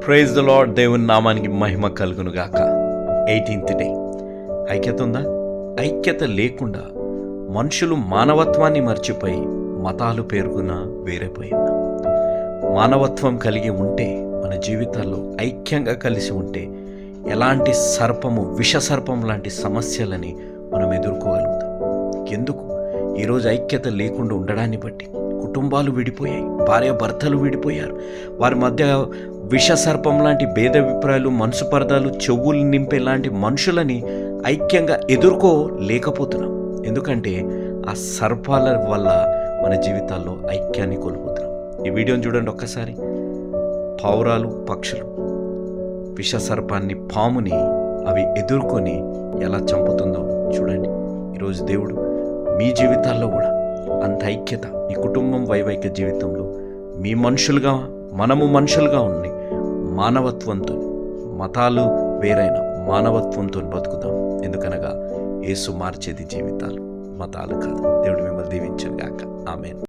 Praise the lord. దేవుని నామానికి మహిమ కలుగును గాక. 18th day. ఐక్యత ఉందా? ఐక్యత లేకుండా మనుషులు మానవత్వాన్ని మర్చిపోయి మతాలు పేరున వేరైపోయిందా? మానవత్వం కలిగి ఉంటే, మన జీవితాల్లో ఐక్యంగా కలిసి ఉంటే ఎలాంటి విషసర్పం లాంటి సమస్యలని మనం ఎదుర్కోగలుగుతాం. ఎందుకు ఈరోజు ఐక్యత లేకుండా ఉండడాన్ని బట్టి కుటుంబాలు విడిపోయాయి, భార్యాభర్తలు విడిపోయారు. వారి మధ్య విషసర్పం లాంటి భేదాభిప్రాయాలు, మనసుపర్దాలు, చెవులు నింపే లాంటి మనుషులని ఐక్యంగా ఎదుర్కోలేకపోతున్నాం. ఎందుకంటే ఆ సర్పాల వల్ల మన జీవితాల్లో ఐక్యాన్ని కోల్పోతున్నాం. ఈ వీడియోని చూడండి ఒక్కసారి. పావురాలు, పక్షులు విషసర్పాన్ని, పాముని అవి ఎదుర్కొని ఎలా చంపుతుందో చూడండి. ఈరోజు దేవుడు మీ జీవితాల్లో కూడా అంత ఐక్యత, మీ కుటుంబం వైవాహిక జీవితంలో మనము మనుషులుగా ఉండి మానవత్వంతో, మతాలు వేరైన మానవత్వంతో బతుకుదాం. ఎందుకనగా యేసు మార్చేది జీవితాలు, మతాలు కాదు. దేవుడు మిమ్మల్ని దీవించును గాక. ఆమేన్.